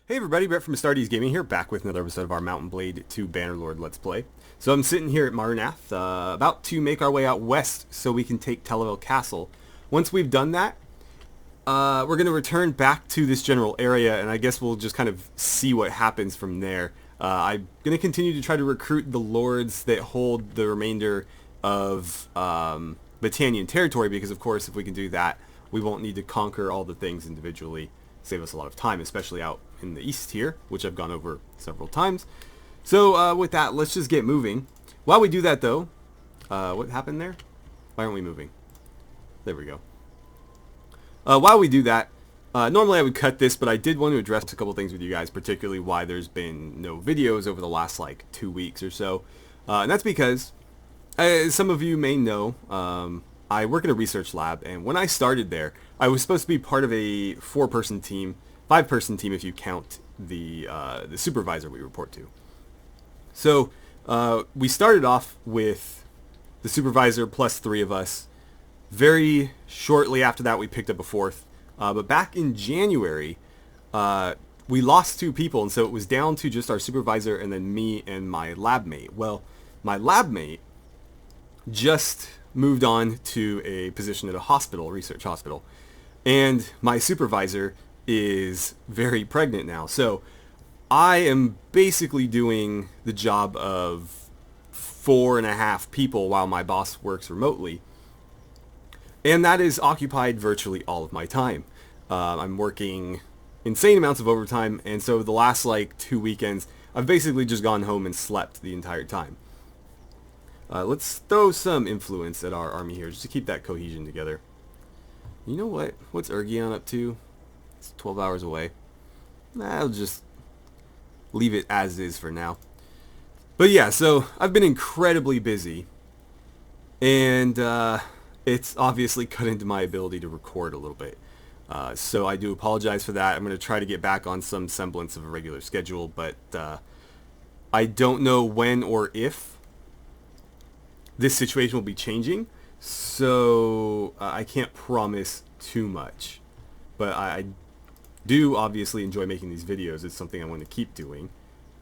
Hey everybody, Brett from AstartesGaming here, back with another episode of our Mountain Blade 2 Bannerlord Let's Play. So I'm sitting here at Marnath, about to make our way out west so we can take Talavel Castle. Once we've done that, we're going to return back to this general area, and I guess we'll just kind of see what happens from there. I'm going to continue to try to recruit the lords that hold the remainder of Battanian territory, because of course if we can do that, we won't need to conquer all the things individually. Save us a lot of time, especially out in the east here, which I've gone over several times. So with that, let's just get moving. While we do that though, what happened there? Why aren't we moving? There we go. While we do that, normally I would cut this, but I did want to address a couple things with you guys, particularly why there's been no videos over the last like 2 weeks or so. And that's because, as some of you may know, I work in a research lab, and when I started there, I was supposed to be part of a 4-person team, 5-person team if you count the supervisor we report to. So we started off with the supervisor plus 3 of us. Very shortly after that, we picked up a 4th. But back in January, we lost 2 people, and so it was down to just our supervisor and then me and my lab mate. Well, my lab mate just moved on to a position at a hospital, research hospital. And my supervisor is very pregnant now. So I am basically doing the job of 4.5 people while my boss works remotely. And that is occupied virtually all of my time. I'm working insane amounts of overtime. And so the last like 2 weekends, I've basically just gone home and slept the entire time. Let's throw some influence at our army here, just to keep that cohesion together. You know what? What's Ergion up to? It's 12 hours away. I'll just leave it as is for now. But yeah, so I've been incredibly busy. And it's obviously cut into my ability to record a little bit. So I do apologize for that. I'm going to try to get back on some semblance of a regular schedule, but I don't know when or if this situation will be changing, so I can't promise too much. But I do obviously enjoy making these videos. It's something I want to keep doing,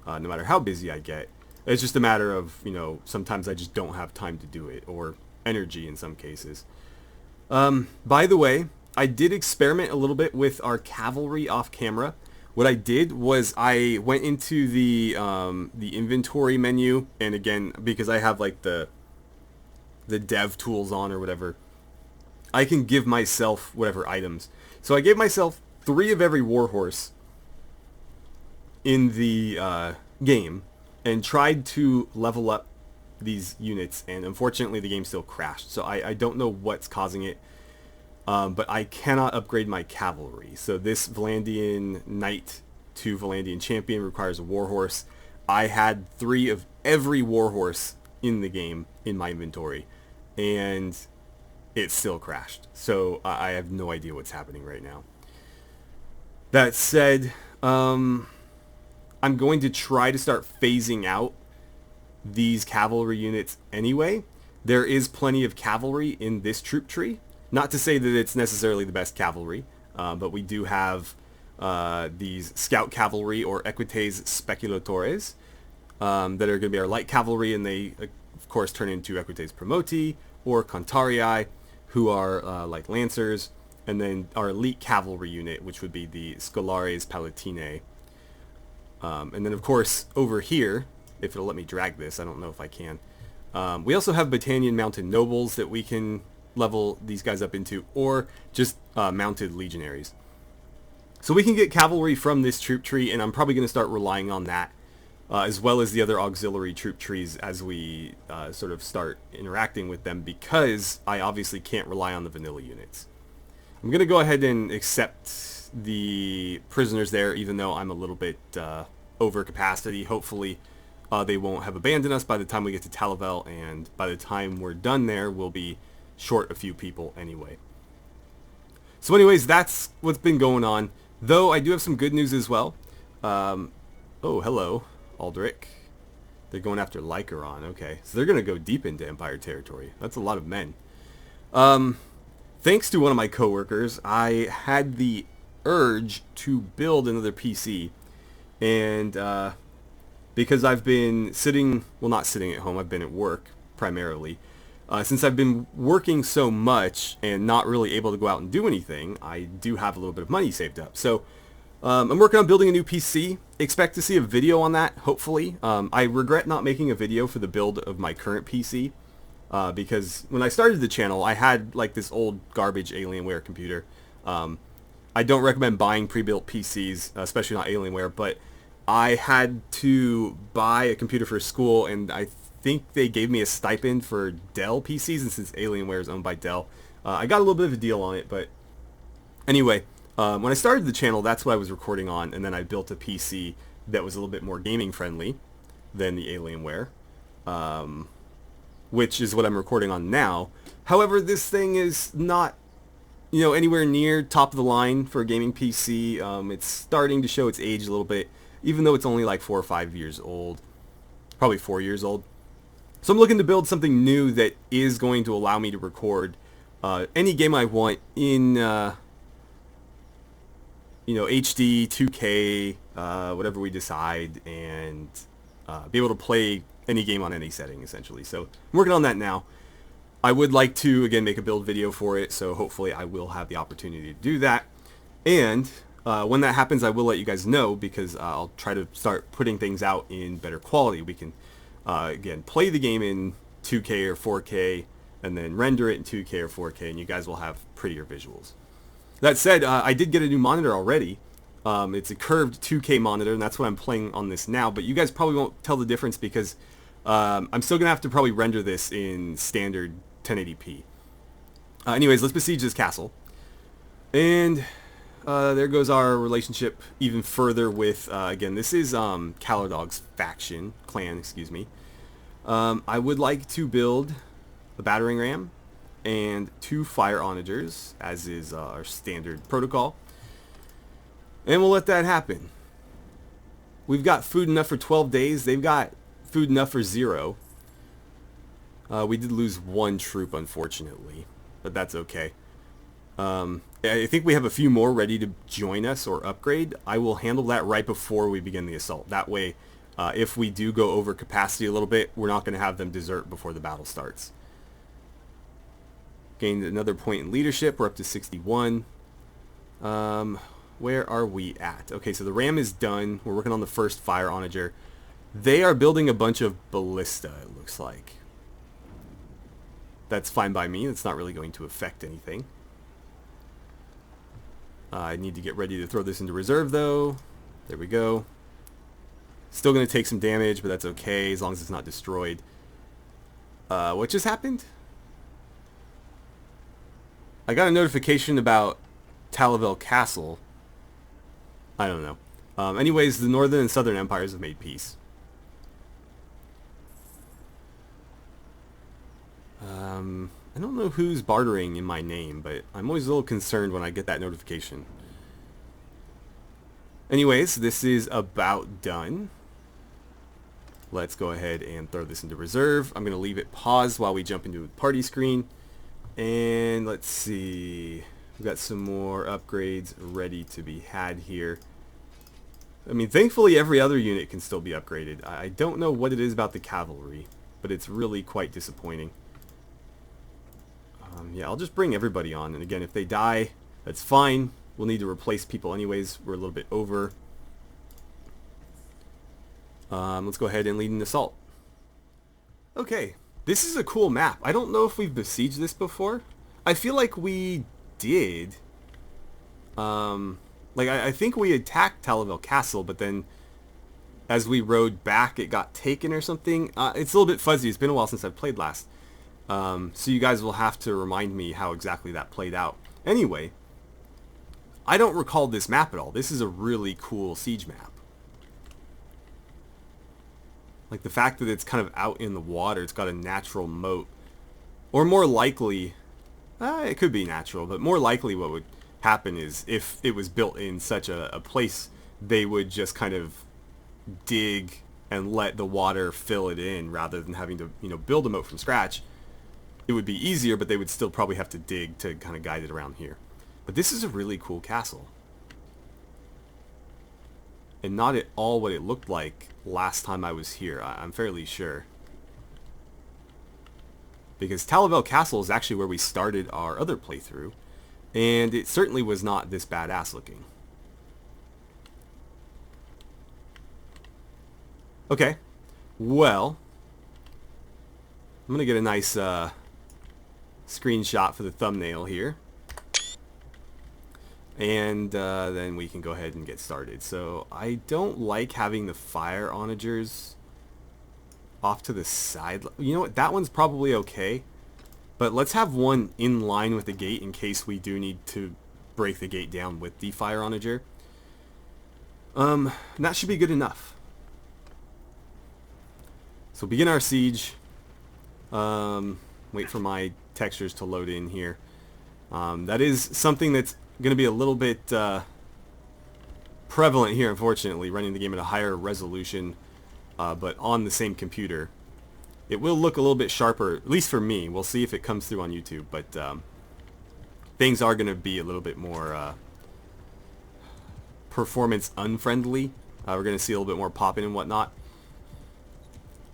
no matter how busy I get. It's just a matter of, you know, sometimes I just don't have time to do it, or energy in some cases. By the way, I did experiment a little bit with our cavalry off camera. What I did was I went into the inventory menu, and again, because I have like the dev tools on or whatever, I can give myself whatever items. So I gave myself 3 of every warhorse in the game and tried to level up these units, and unfortunately the game still crashed. So I don't know what's causing it, but I cannot upgrade my cavalry. So this Valandian Knight to Valandian Champion requires a warhorse. I had 3 of every warhorse in the game in my inventory, and it still crashed. So I have no idea what's happening right now. That said, I'm going to try to start phasing out these cavalry units anyway. There is plenty of cavalry in this troop tree. Not to say that it's necessarily the best cavalry, but we do have these scout cavalry, or equites speculatores, that are going to be our light cavalry, and they of course turn into equites promoti or cantarii, who are like lancers, and then our elite cavalry unit, which would be the scolares palatinae. And then of course over here, if it'll let me drag this, I don't know if I can, we also have Battanian mounted nobles that we can level these guys up into, or just mounted legionaries. So we can get cavalry from this troop tree, and I'm probably going to start relying on that, as well as the other auxiliary troop trees as we sort of start interacting with them, because I obviously can't rely on the vanilla units. I'm going to go ahead and accept the prisoners there, even though I'm a little bit over capacity. Hopefully they won't have abandoned us by the time we get to Talavel, and by the time we're done there, we'll be short a few people anyway. So anyways, that's what's been going on, though I do have some good news as well. Oh, hello, Aldrich. They're going after Lycaron. Okay, so they're going to go deep into Empire territory. That's a lot of men. Thanks to one of my coworkers, I had the urge to build another PC, And because I've been sitting, well, not sitting at home, I've been at work primarily. Since I've been working so much and not really able to go out and do anything, I do have a little bit of money saved up. So I'm working on building a new PC. Expect to see a video on that, hopefully. I regret not making a video for the build of my current PC because when I started the channel, I had like this old garbage Alienware computer. I don't recommend buying pre-built PCs, especially not Alienware, but I had to buy a computer for school, and I think they gave me a stipend for Dell PCs, and since Alienware is owned by Dell, I got a little bit of a deal on it. But anyway, when I started the channel, that's what I was recording on, and then I built a PC that was a little bit more gaming friendly than the Alienware, which is what I'm recording on now. However, this thing is not, anywhere near top of the line for a gaming PC. It's starting to show its age a little bit, even though it's only like 4 or 5 years old, probably 4 years old. So I'm looking to build something new that is going to allow me to record any game I want in, HD, 2K, whatever we decide, and be able to play any game on any setting, essentially. So I'm working on that now. I would like to, again, make a build video for it, so hopefully I will have the opportunity to do that. And when that happens, I will let you guys know, because I'll try to start putting things out in better quality. We can, again, play the game in 2K or 4K, and then render it in 2K or 4K, and you guys will have prettier visuals. That said, I did get a new monitor already. It's a curved 2K monitor, and that's what I'm playing on this now, but you guys probably won't tell the difference because I'm still going to have to probably render this in standard 1080p. Anyways, let's besiege this castle. And there goes our relationship even further with, again, this is Calradog's clan, excuse me. I would like to build a battering ram and 2 fire onagers, as is our standard protocol. And we'll let that happen. We've got food enough for 12 days. They've got food enough for 0. We did lose 1 troop, unfortunately, but that's okay. I think we have a few more ready to join us or upgrade. I will handle that right before we begin the assault. That way, if we do go over capacity a little bit, we're not going to have them desert before the battle starts. Gained another point in leadership. We're up to 61. Where are we at? Okay, so the ram is done. We're working on the first fire onager. They are building a bunch of ballista, it looks like. That's fine by me. It's not really going to affect anything. I need to get ready to throw this into reserve, though. There we go. Still going to take some damage, but that's okay as long as it's not destroyed. What just happened? I got a notification about Talavel Castle. I don't know. Anyways, the Northern and Southern Empires have made peace. I don't know who's bartering in my name, but I'm always a little concerned when I get that notification. Anyways, this is about done. Let's go ahead and throw this into reserve. I'm going to leave it paused while we jump into the party screen. And let's see. We've got some more upgrades ready to be had here. I mean, thankfully every other unit can still be upgraded. I don't know what it is about the cavalry, but it's really quite disappointing. Yeah, I'll just bring everybody on. And again, if they die, that's fine. We'll need to replace people anyways. We're a little bit over. Let's go ahead and lead an assault. Okay, this is a cool map. I don't know if we've besieged this before. I feel like we did. I think we attacked Talavel Castle, but then as we rode back, it got taken or something. It's a little bit fuzzy. It's been a while since I've played last. So you guys will have to remind me how exactly that played out. Anyway, I don't recall this map at all. This is a really cool siege map. Like the fact that it's kind of out in the water, it's got a natural moat. Or more likely, it could be natural, but more likely what would happen is if it was built in such a place, they would just kind of dig and let the water fill it in rather than having to, build a moat from scratch. It would be easier, but they would still probably have to dig to kind of guide it around here. But this is a really cool castle. and not at all what it looked like last time I was here. I'm fairly sure. Because Talavel Castle is actually where we started our other playthrough, and it certainly was not this badass looking. Okay, well, I'm gonna get a nice screenshot for the thumbnail here, and then we can go ahead and get started. So I don't like having the fire onagers off to the side. You know what, that one's probably okay, but let's have one in line with the gate in case we do need to break the gate down with the fire onager. That should be good enough. So begin our siege. Wait for my textures to load in here. That is something that's going to be a little bit prevalent here, unfortunately, running the game at a higher resolution, but on the same computer. It will look a little bit sharper, at least for me. We'll see if it comes through on YouTube, but things are going to be a little bit more performance unfriendly. We're going to see a little bit more popping and whatnot.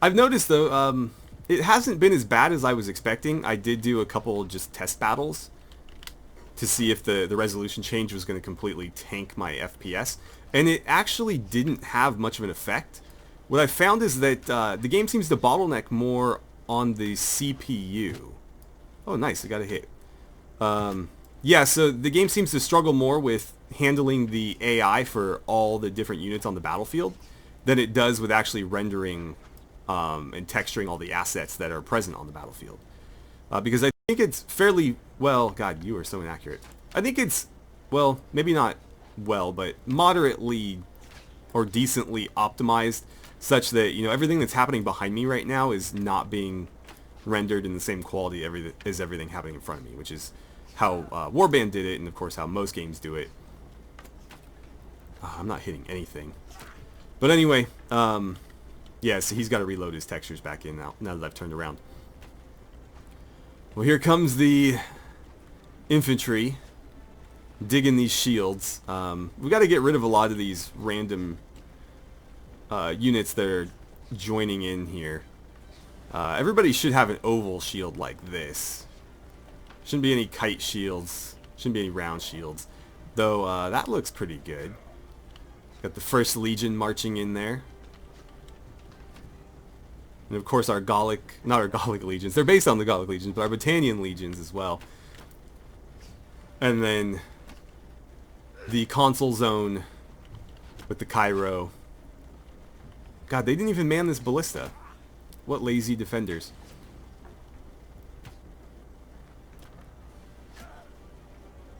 I've noticed, though, it hasn't been as bad as I was expecting. I did do a couple just test battles to see if the resolution change was going to completely tank my FPS, and it actually didn't have much of an effect. What I found is that the game seems to bottleneck more on the CPU. Oh, nice, I got a hit. Yeah, so the game seems to struggle more with handling the AI for all the different units on the battlefield than it does with actually rendering and texturing all the assets that are present on the battlefield. Because I think it's fairly, well, God, you are so inaccurate. I think it's, well, maybe not well, but moderately or decently optimized, such that, you know, everything that's happening behind me right now is not being rendered in the same quality as everything happening in front of me, which is how Warband did it, and of course how most games do it. I'm not hitting anything. But anyway, yeah, so he's got to reload his textures back in now that I've turned around. Well, here comes the infantry digging these shields. We got to get rid of a lot of these random units that are joining in here. Everybody should have an oval shield like this. Shouldn't be any kite shields. Shouldn't be any round shields. Though that looks pretty good. Got the First Legion marching in there. And of course our Gallic, not our Gallic legions, they're based on the Gallic legions, but our Britannian legions as well. And then the console zone with the Cairo. God, they didn't even man this ballista. What lazy defenders.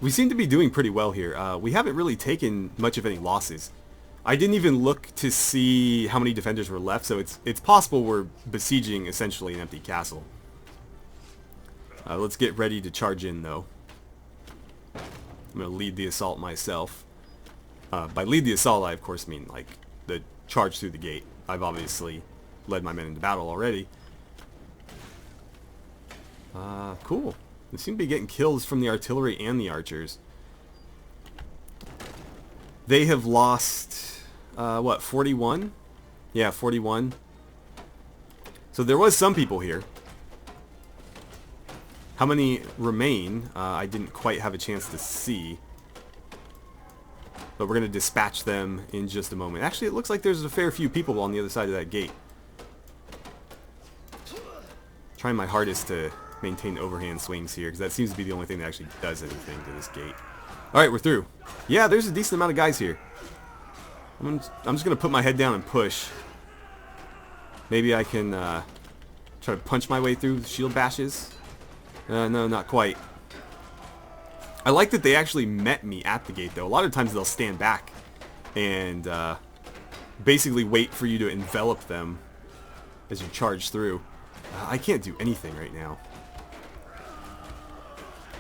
We seem to be doing pretty well here. We haven't really taken much of any losses. I didn't even look to see how many defenders were left, so it's possible we're besieging essentially an empty castle. Let's get ready to charge in, though. I'm going to lead the assault myself. By lead the assault, I of course mean like the charge through the gate. I've obviously led my men into battle already. Cool. They seem to be getting kills from the artillery and the archers. They have lost, what, 41? Yeah, 41. So there was some people here. How many remain, I didn't quite have a chance to see. But we're going to dispatch them in just a moment. Actually, it looks like there's a fair few people on the other side of that gate. Trying my hardest to maintain overhand swings here, because that seems to be the only thing that actually does anything to this gate. Alright, we're through. Yeah, there's a decent amount of guys here. I'm just going to put my head down and push. Maybe I can try to punch my way through the shield bashes. No, not quite. I like that they actually met me at the gate, though. A lot of times they'll stand back and basically wait for you to envelop them as you charge through. I can't do anything right now.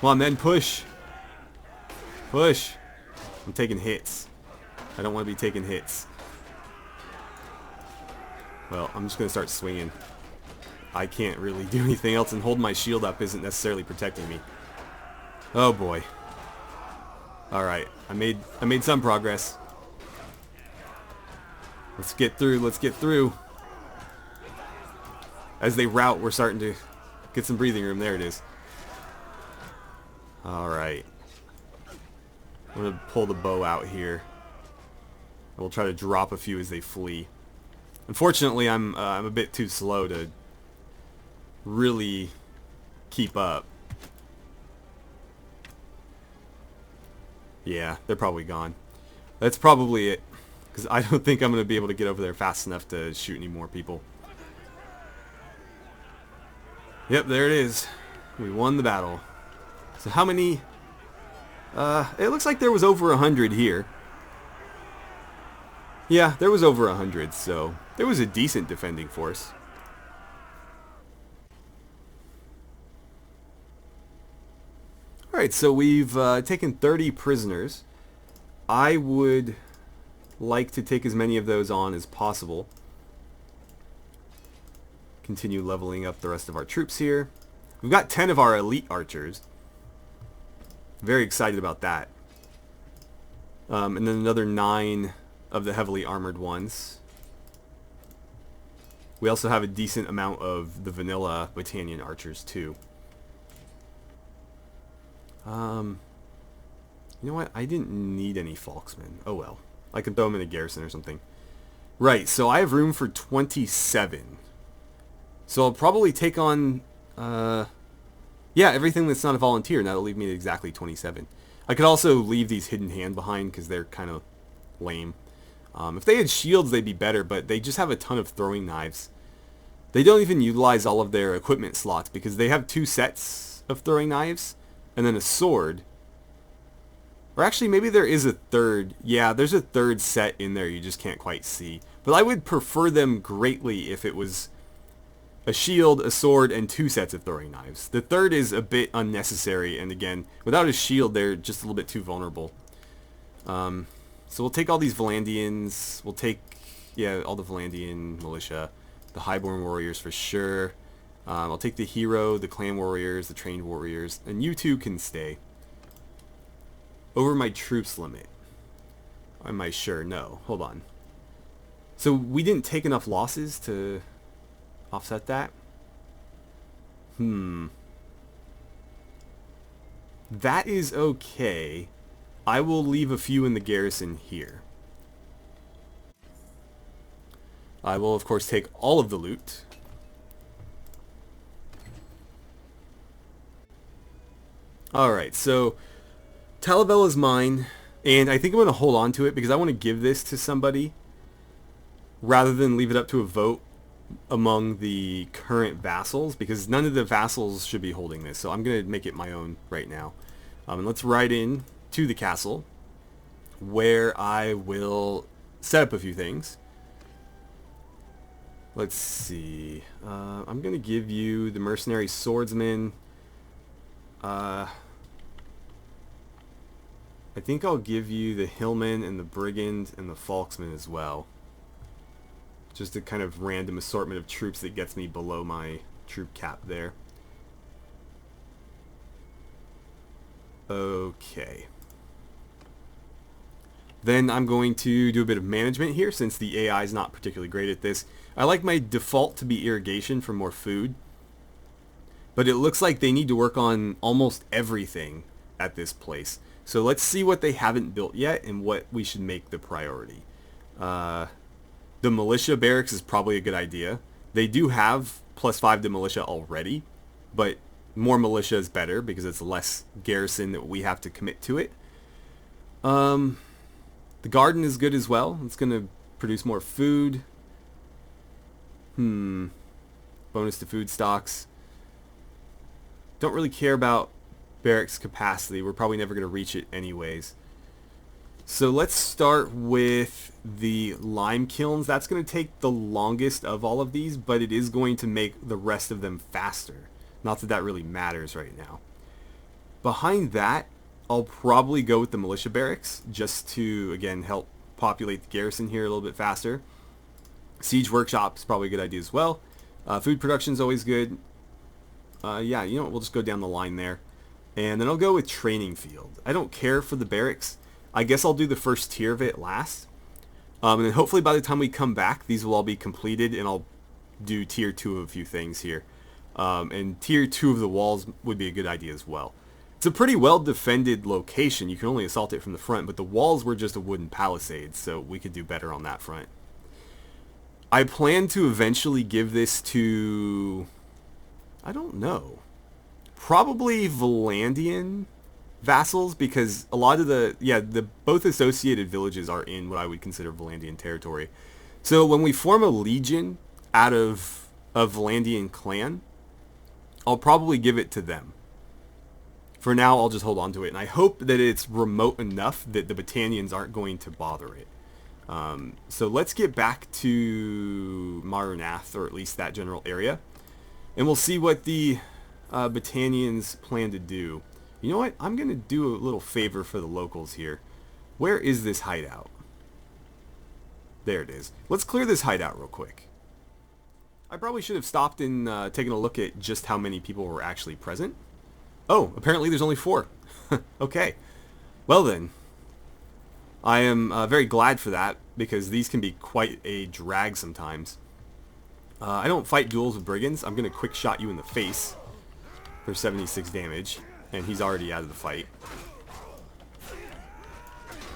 Come on, then, push. Push. I'm taking hits. I don't want to be taking hits. Well, I'm just going to start swinging. I can't really do anything else, and holding my shield up isn't necessarily protecting me. Oh boy. Alright, I made some progress. Let's get through. Let's get through. As they rout, we're starting to get some breathing room. There it is. Alright. I'm going to pull the bow out here. We'll try to drop a few as they flee. Unfortunately, I'm a bit too slow to really keep up. Yeah, they're probably gone. That's probably it. Because I don't think I'm going to be able to get over there fast enough to shoot any more people. Yep, there it is. We won the battle. So how many... it looks like there was over 100 here. Yeah, there was over 100, so there was a decent defending force. Alright, so we've taken 30 prisoners. I would like to take as many of those on as possible. Continue leveling up the rest of our troops here. We've got 10 of our elite archers. Very excited about that. And then another 9 of the heavily armored ones. We also have a decent amount of the vanilla Battanian archers too. You know what? I didn't need any Falksmen. Oh well. I can throw them in a garrison or something. Right, so I have room for 27. So I'll probably take on, yeah, everything that's not a volunteer, and that'll leave me at exactly 27. I could also leave these hidden hand behind, because they're kind of lame. If they had shields, they'd be better, but they just have a ton of throwing knives. They don't even utilize all of their equipment slots, because they have 2 sets of throwing knives, and then a sword. Or actually, maybe there is a third. Yeah, there's a third set in there you just can't quite see. But I would prefer them greatly if it was a shield, a sword, and 2 sets of throwing knives. The third is a bit unnecessary, and again, without a shield, they're just a little bit too vulnerable. So we'll take all these Valandians. We'll take, yeah, all the Valandian militia, the Highborn warriors for sure. I'll take the hero, the clan warriors, the trained warriors, and you two can stay. Over my troops limit. Am I sure? No. Hold on. So we didn't take enough losses to offset that? That is okay. I will leave a few in the garrison here. I will, of course, take all of the loot. Alright, so Talavella is mine, and I think I'm going to hold on to it because I want to give this to somebody rather than leave it up to a vote among the current vassals, because none of the vassals should be holding this, so I'm going to make it my own right now. And let's ride in to the castle, where I will set up a few things. Let's see. I'm going to give you the mercenary swordsman. I think I'll give you the hillman and the brigand and the falksman as well. Just a kind of random assortment of troops that gets me below my troop cap there. Okay. Then I'm going to do a bit of management here, since the AI is not particularly great at this. I like my default to be irrigation for more food, but it looks like they need to work on almost everything at this place. So let's see what they haven't built yet and what we should make the priority. The militia barracks is probably a good idea. They do have +5 to militia already, but more militia is better because it's less garrison that we have to commit to it. The garden is good as well. It's going to produce more food. Bonus to food stocks. Don't really care about barracks capacity. We're probably never going to reach it anyways. So let's start with the lime kilns. That's going to take the longest of all of these, but it is going to make the rest of them faster. Not that that really matters right now. Behind that, I'll probably go with the militia barracks, just to, again, help populate the garrison here a little bit faster. Siege workshop is probably a good idea as well. Food production is always good. Yeah, you know what, we'll just go down the line there. And then I'll go with training field. I don't care for the barracks. I guess I'll do the first tier of it last. And then hopefully by the time we come back, these will all be completed, and I'll do tier 2 of a few things here. And tier 2 of the walls would be a good idea as well. It's a pretty well defended location. You can only assault it from the front, but the walls were just a wooden palisade, so we could do better on that front. I plan to eventually give this to, I don't know, probably Volandian vassals, because a lot of the both associated villages are in what I would consider Volandian territory. So when we form a legion out of a Volandian clan, I'll probably give it to them. For now, I'll just hold on to it, and I hope that it's remote enough that the Battanians aren't going to bother it. So let's get back to Marnath, or at least that general area, and we'll see what the Battanians plan to do. You know what? I'm going to do a little favor for the locals here. Where is this hideout? There it is. Let's clear this hideout real quick. I probably should have stopped and taken a look at just how many people were actually present. Oh, apparently there's only 4. Okay. Well then, I am very glad for that, because these can be quite a drag sometimes. I don't fight duels with brigands. I'm going to quick shot you in the face for 76 damage, and he's already out of the fight.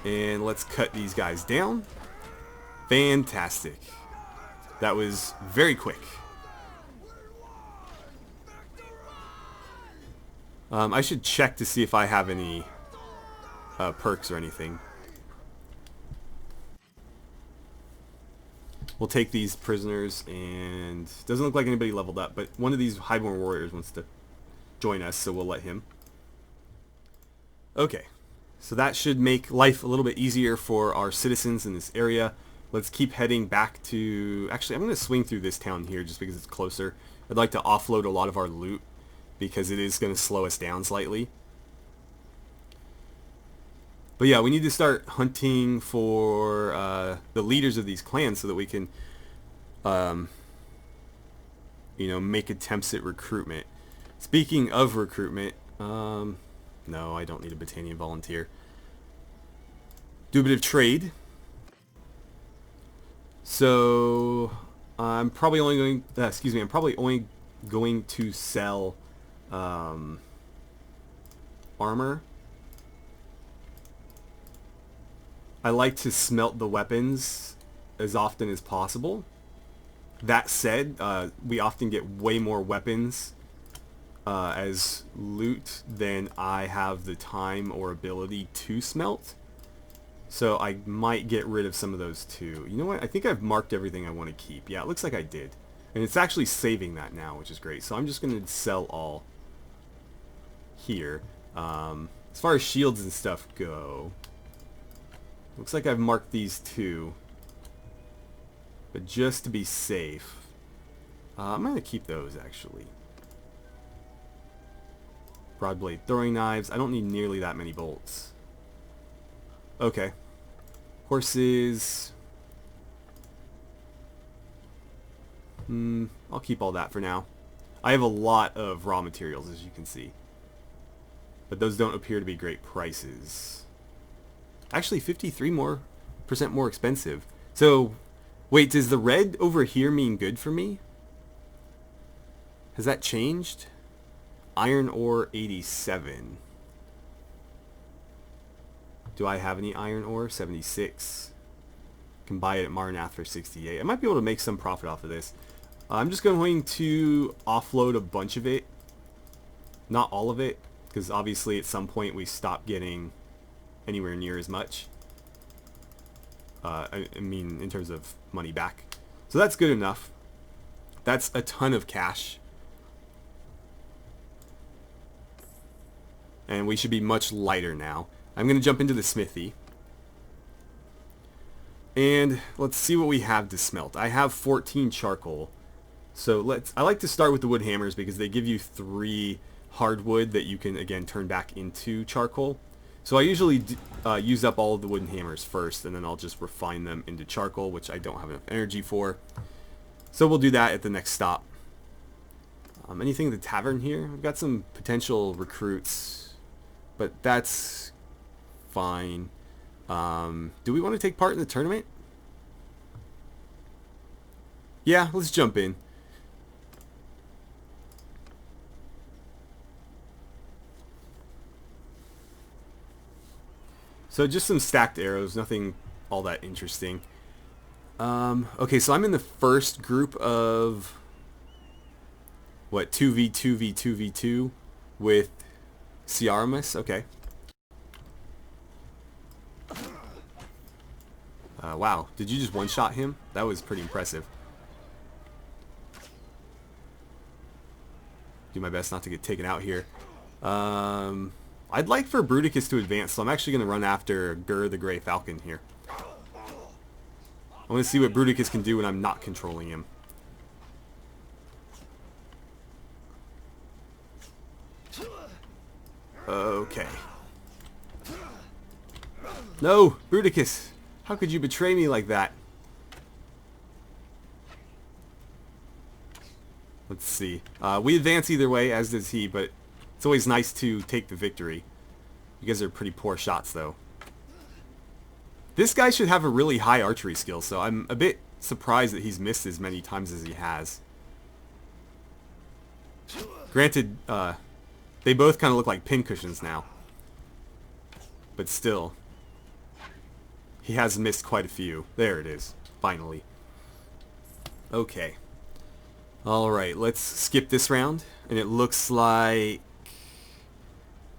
And let's cut these guys down. Fantastic. That was very quick. I should check to see if I have any perks or anything. We'll take these prisoners, and doesn't look like anybody leveled up, but one of these Highborn warriors wants to join us, so we'll let him. Okay, so that should make life a little bit easier for our citizens in this area. Let's keep heading back to... Actually, I'm going to swing through this town here just because it's closer. I'd like to offload a lot of our loot, because it is going to slow us down slightly. But yeah, we need to start hunting for the leaders of these clans so that we can, you know, make attempts at recruitment. Speaking of recruitment, no, I don't need a Battanian volunteer. Do a bit of trade. So I'm probably only going. I'm probably only going to sell armor. I like to smelt the weapons as often as possible. That said, we often get way more weapons as loot than I have the time or ability to smelt. So I might get rid of some of those too. You know what? I think I've marked everything I want to keep. Yeah, it looks like I did. And it's actually saving that now, which is great. So I'm just going to sell all here. As far as shields and stuff go, looks like I've marked these too. But just to be safe, I'm going to keep those actually. Broadblade throwing knives. I don't need nearly that many bolts. Okay. Horses. I'll keep all that for now. I have a lot of raw materials, as you can see. But those don't appear to be great prices. Actually, 53% more expensive. So, wait, does the red over here mean good for me? Has that changed? Iron ore 87. Do I have any iron ore? 76. Can buy it at Marnath for 68. I might be able to make some profit off of this. I'm just going to offload a bunch of it. Not all of it, because obviously at some point we stop getting anywhere near as much. I mean, in terms of money back. So that's good enough. That's a ton of cash. And we should be much lighter now. I'm going to jump into the smithy. And let's see what we have to smelt. I have 14 charcoal. So I like to start with the wood hammers because they give you 3 hardwood that you can again turn back into charcoal. So I usually use up all of the wooden hammers first, and then I'll just refine them into charcoal, which I don't have enough energy for. So we'll do that at the next stop. Anything at the tavern here? I've got some potential recruits, but that's fine. Do we want to take part in the tournament? Yeah, let's jump in. So just some stacked arrows, nothing all that interesting. Okay, so I'm in the first group of, what, 2v2v2v2 with Ciaramus? Okay. Wow, did you just one-shot him? That was pretty impressive. Do my best not to get taken out here. I'd like for Bruticus to advance, so I'm actually going to run after Gur the Grey Falcon here. I want to see what Bruticus can do when I'm not controlling him. Okay. No, Bruticus! How could you betray me like that? Let's see. We advance either way, as does he, but it's always nice to take the victory. You guys are pretty poor shots, though. This guy should have a really high archery skill, so I'm a bit surprised that he's missed as many times as he has. Granted, they both kind of look like pincushions now. But still, he has missed quite a few. There it is, finally. Okay. Alright, let's skip this round. And it looks like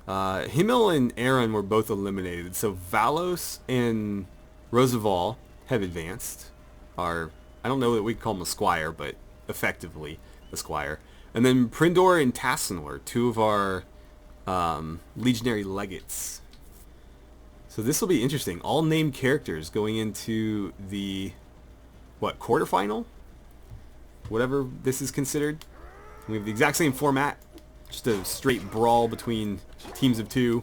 Himmel and Aaron were both eliminated. So Valos and Roosevelt have advanced. I don't know that we can call him a squire, but effectively a squire. And then Prindor and Tassinor, two of our legionary legates. So this will be interesting. All named characters going into the, what, quarterfinal? Whatever this is considered. We have the exact same format. Just a straight brawl between teams of two.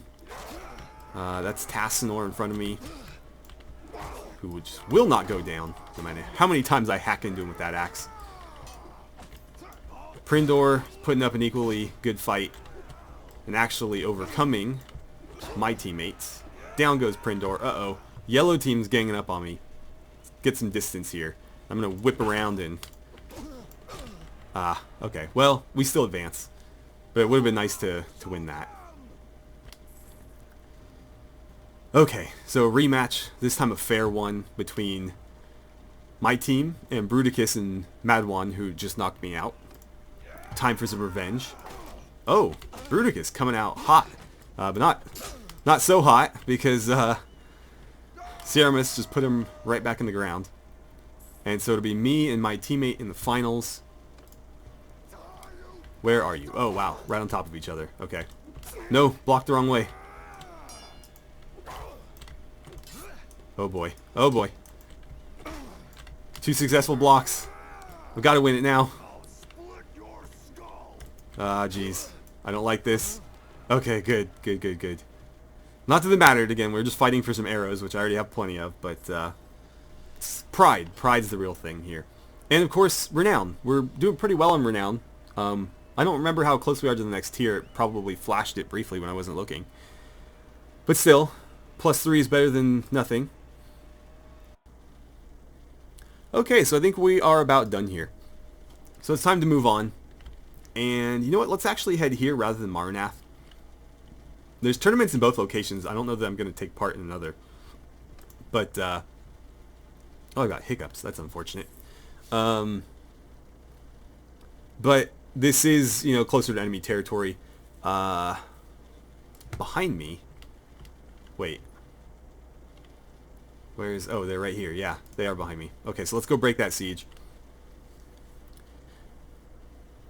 That's Tassinor in front of me, who just will not go down, no matter how many times I hack into him with that axe. Prindor putting up an equally good fight and actually overcoming my teammates. Down goes Prindor. Uh-oh. Yellow team's ganging up on me. Get some distance here. I'm going to whip around and... okay. Well, we still advance. But it would have been nice to win that. Okay, so a rematch. This time a fair one between my team and Bruticus and Madwan, who just knocked me out. Time for some revenge. Oh, Bruticus coming out hot. But not so hot, because Ciaramus just put him right back in the ground. And so it'll be me and my teammate in the finals. Where are you? Oh, wow. Right on top of each other. Okay. No, blocked the wrong way. Oh, boy. Oh, boy. 2 successful blocks. We've got to win it now. Ah, jeez. I don't like this. Okay, good. Good, good, good. Not that it mattered. Again, we're just fighting for some arrows, which I already have plenty of, but it's pride. Pride's the real thing here. And, of course, Renown. We're doing pretty well in Renown. I don't remember how close we are to the next tier. It probably flashed it briefly when I wasn't looking. But still, +3 is better than nothing. Okay, so I think we are about done here. So it's time to move on. And you know what? Let's actually head here rather than Marnath. There's tournaments in both locations. I don't know that I'm going to take part in another. But, oh, I got hiccups. That's unfortunate. But this is, you know, closer to enemy territory. Behind me. Wait. Where's... Oh, they're right here. Yeah, they are behind me. Okay, so let's go break that siege.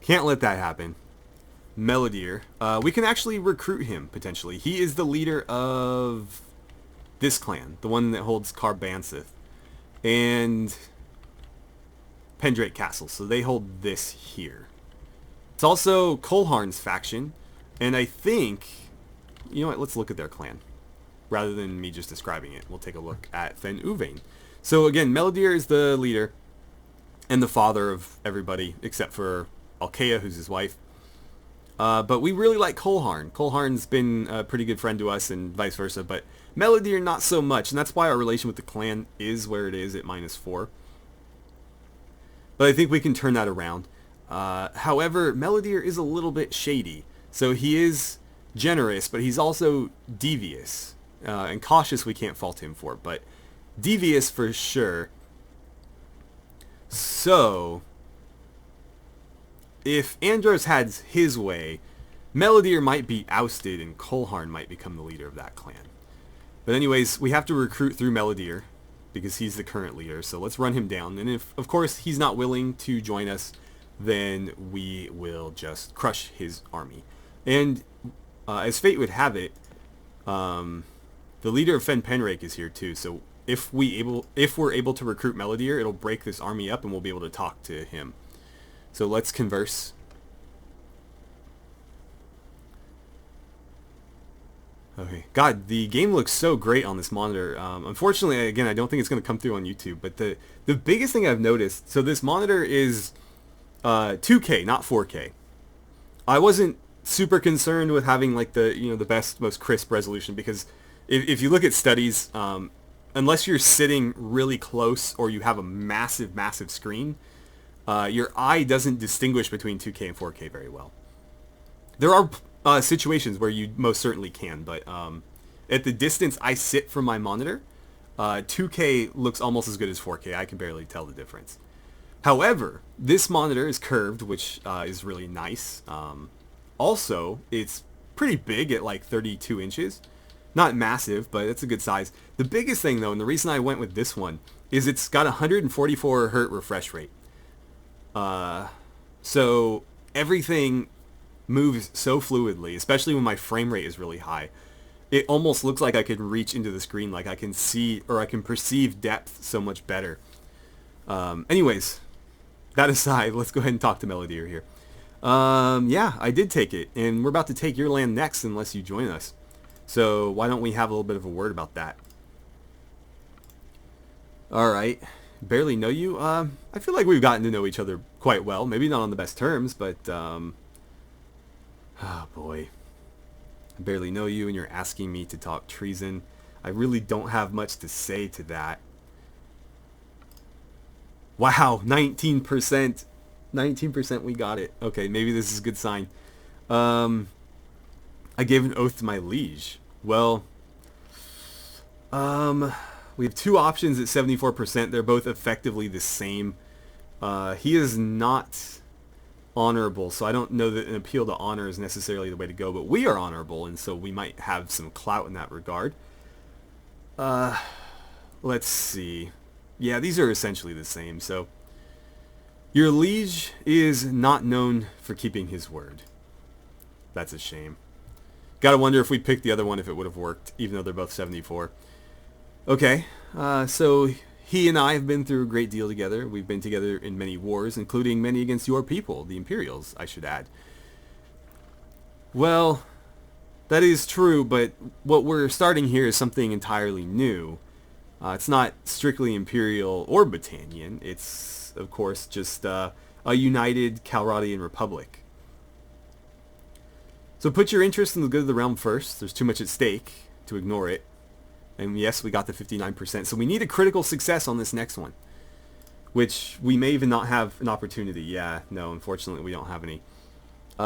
Can't let that happen. Melodier. We can actually recruit him, potentially. He is the leader of this clan. The one that holds Carbansith. And Pendrake Castle. So they hold this here. It's also Colharn's faction. And I think... You know what? Let's look at their clan. Rather than me just describing it. We'll take a look at Fen Uvain. So again, Melodier is the leader. And the father of everybody. Except for Alkea, who's his wife. But we really like Colharn. Colharn's been a pretty good friend to us and vice versa. But Melodier, not so much. And that's why our relation with the clan is where it is at -4. but I think we can turn that around. However, Melodier is a little bit shady. So he is generous, but he's also devious. And cautious we can't fault him for, but devious for sure. So, if Andros had his way, Melodier might be ousted and Kolharn might become the leader of that clan. But anyways, we have to recruit through Melodier because he's the current leader. So let's run him down. And if, of course, he's not willing to join us, then we will just crush his army. And as fate would have it, the leader of Fen Penrake is here too. So if we're able to recruit Melodier, it'll break this army up and we'll be able to talk to him. So let's converse. Okay. God, the game looks so great on this monitor. Unfortunately, again, I don't think it's going to come through on YouTube. But the biggest thing I've noticed, so this monitor is 2K, not 4K. I wasn't super concerned with having like the best, most crisp resolution because if you look at studies, unless you're sitting really close or you have a massive, massive screen, your eye doesn't distinguish between 2K and 4K very well. There are situations where you most certainly can, but at the distance I sit from my monitor, 2K looks almost as good as 4K. I can barely tell the difference. However, this monitor is curved, which is really nice. Also, it's pretty big at like 32 inches. Not massive, but it's a good size. The biggest thing though, and the reason I went with this one, is it's got a 144 hertz refresh rate. So everything moves so fluidly, especially when my frame rate is really high. It almost looks like I could reach into the screen, like I can see or I can perceive depth so much better. Anyways, that aside, let's go ahead and talk to Melodier here. Yeah, I did take it, and we're about to take your land next unless you join us. So why don't we have a little bit of a word about that? Alright, barely know you. I feel like we've gotten to know each other quite well. Maybe not on the best terms, but, oh boy. I barely know you and you're asking me to talk treason. I really don't have much to say to that. Wow, 19%. 19% we got it. Okay, maybe this is a good sign. I gave an oath to my liege. Well, we have two options at 74%. They're both effectively the same. He is not honorable, so I don't know that an appeal to honor is necessarily the way to go, but we are honorable, and so we might have some clout in that regard. Let's see. Yeah, these are essentially the same, so your liege is not known for keeping his word. That's a shame. Gotta wonder if we picked the other one if it would have worked, even though they're both 74. Okay, so he and I have been through a great deal together. We've been together in many wars, including many against your people, the Imperials, I should add. Well, that is true, but what we're starting here is something entirely new. It's not strictly Imperial or Britannian. It's, of course, just a united Calradian Republic. So put your interest in the good of the realm first. There's too much at stake to ignore it. And yes, we got the 59%. So we need a critical success on this next one. Which we may even not have an opportunity. Yeah, no, unfortunately we don't have any.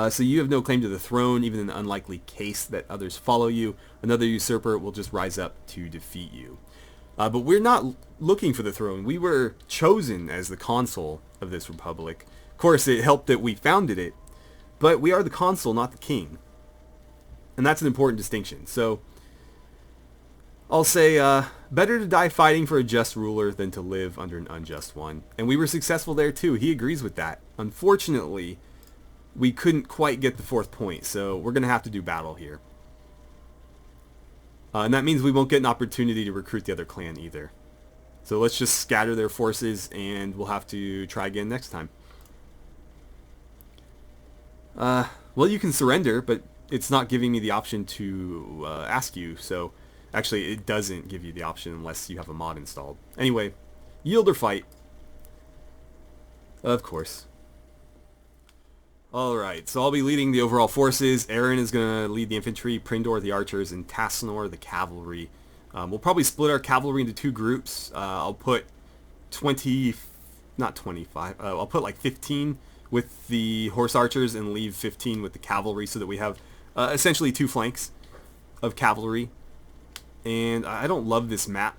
So you have no claim to the throne, even in the unlikely case that others follow you. Another usurper will just rise up to defeat you. But we're not looking for the throne. We were chosen as the consul of this republic. Of course, it helped that we founded it. But we are the consul, not the king. And that's an important distinction. So I'll say, better to die fighting for a just ruler than to live under an unjust one. And we were successful there too. He agrees with that. Unfortunately, we couldn't quite get the fourth point, so we're going to have to do battle here. And that means we won't get an opportunity to recruit the other clan either. So let's just scatter their forces, and we'll have to try again next time. Well, you can surrender, but it's not giving me the option to ask you, so actually it doesn't give you the option unless you have a mod installed. Anyway, yield or fight. Of course. Alright, so I'll be leading the overall forces. Aaron is going to lead the infantry, Prindor the archers, and Tasnor the cavalry. We'll probably split our cavalry into two groups. I'll put 20 not 25. I'll put like 15 with the horse archers and leave 15 with the cavalry so that we have essentially 2 flanks of cavalry. And I don't love this map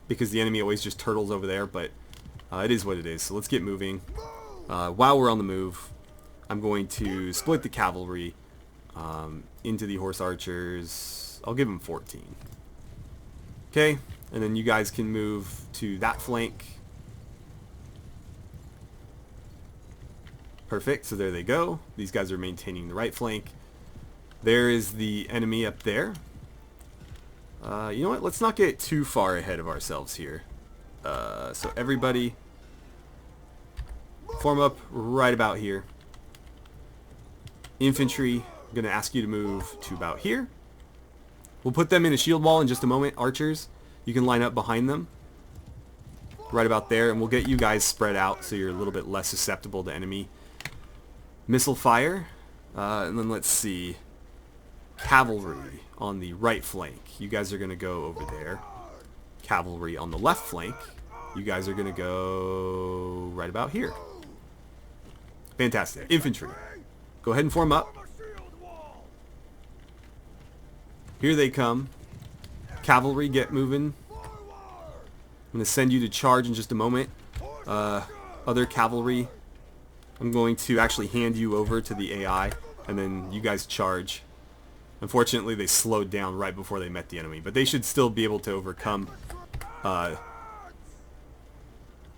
because the enemy always just turtles over there, but it is what it is. So let's get moving. While we're on the move, I'm going to split the cavalry into the horse archers. I'll give them 14. Okay, and then you guys can move to that flank. Perfect, so there they go. These guys are maintaining the right flank. There is the enemy up there. You know what, let's not get too far ahead of ourselves here. So everybody form up right about here. Infantry, I'm going to ask you to move to about here. We'll put them in a shield wall in just a moment. Archers, you can line up behind them. Right about there, and we'll get you guys spread out so you're a little bit less susceptible to enemy missile fire. And then let's see. Cavalry on the right flank. You guys are going to go over there. Cavalry on the left flank. You guys are going to go right about here. Fantastic. Infantry, go ahead and form up. Here they come. Cavalry, get moving. I'm going to send you to charge in just a moment. Other cavalry, I'm going to actually hand you over to the AI, and then you guys charge. Unfortunately, they slowed down right before they met the enemy, but they should still be able to overcome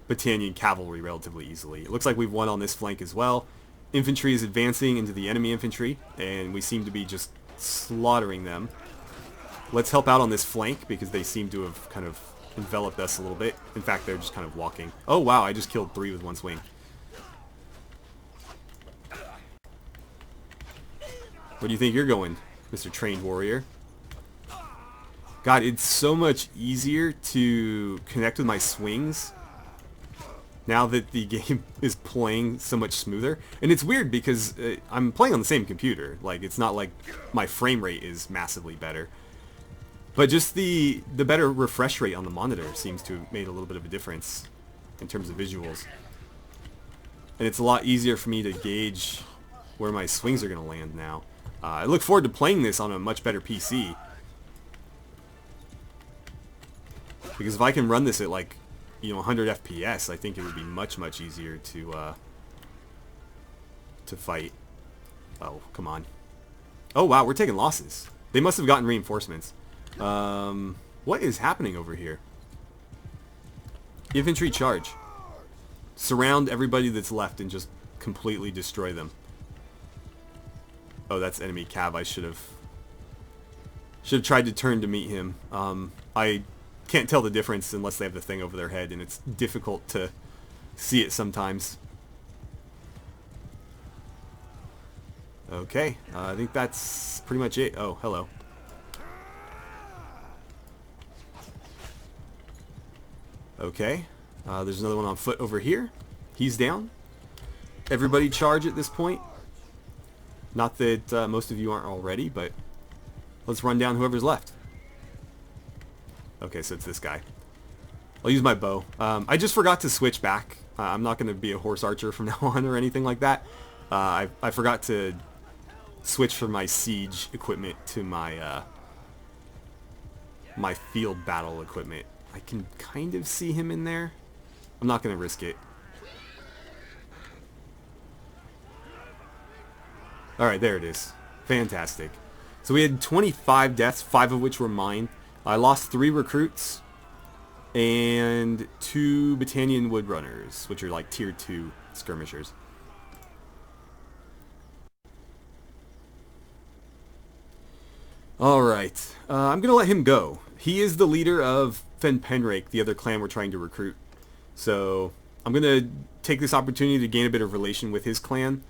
battalion cavalry relatively easily. It looks like we've won on this flank as well. Infantry is advancing into the enemy infantry, and we seem to be just slaughtering them. Let's help out on this flank because they seem to have kind of enveloped us a little bit. In fact, they're just kind of walking. Oh wow, I just killed 3 with 1 swing. Where do you think you're going, Mr. Trained Warrior? God, it's so much easier to connect with my swings now that the game is playing so much smoother. And it's weird because I'm playing on the same computer. Like, it's not like my frame rate is massively better. But just the better refresh rate on the monitor seems to have made a little bit of a difference in terms of visuals. And it's a lot easier for me to gauge where my swings are going to land now. I look forward to playing this on a much better PC. Because if I can run this at like, 100 FPS, I think it would be much, much easier to fight. Oh, come on. Oh, wow, we're taking losses. They must have gotten reinforcements. What is happening over here? Infantry charge. Surround everybody that's left and just completely destroy them. Oh, that's enemy cav. I should have tried to turn to meet him. I can't tell the difference unless they have the thing over their head, and it's difficult to see it sometimes. Okay, I think that's pretty much it. Oh, hello. Okay, there's another one on foot over here. He's down. Everybody charge at this point. Not that most of you aren't already, but let's run down whoever's left. Okay, so it's this guy. I'll use my bow. I just forgot to switch back. I'm not going to be a horse archer from now on or anything like that. I forgot to switch from my siege equipment to my my field battle equipment. I can kind of see him in there. I'm not going to risk it. Alright, there it is. Fantastic. So we had 25 deaths, 5 of which were mine. I lost 3 recruits and 2 battalion woodrunners, which are like tier 2 skirmishers. Alright, I'm going to let him go. He is the leader of Fen Penrake, the other clan we're trying to recruit. So I'm going to take this opportunity to gain a bit of relation with his clan.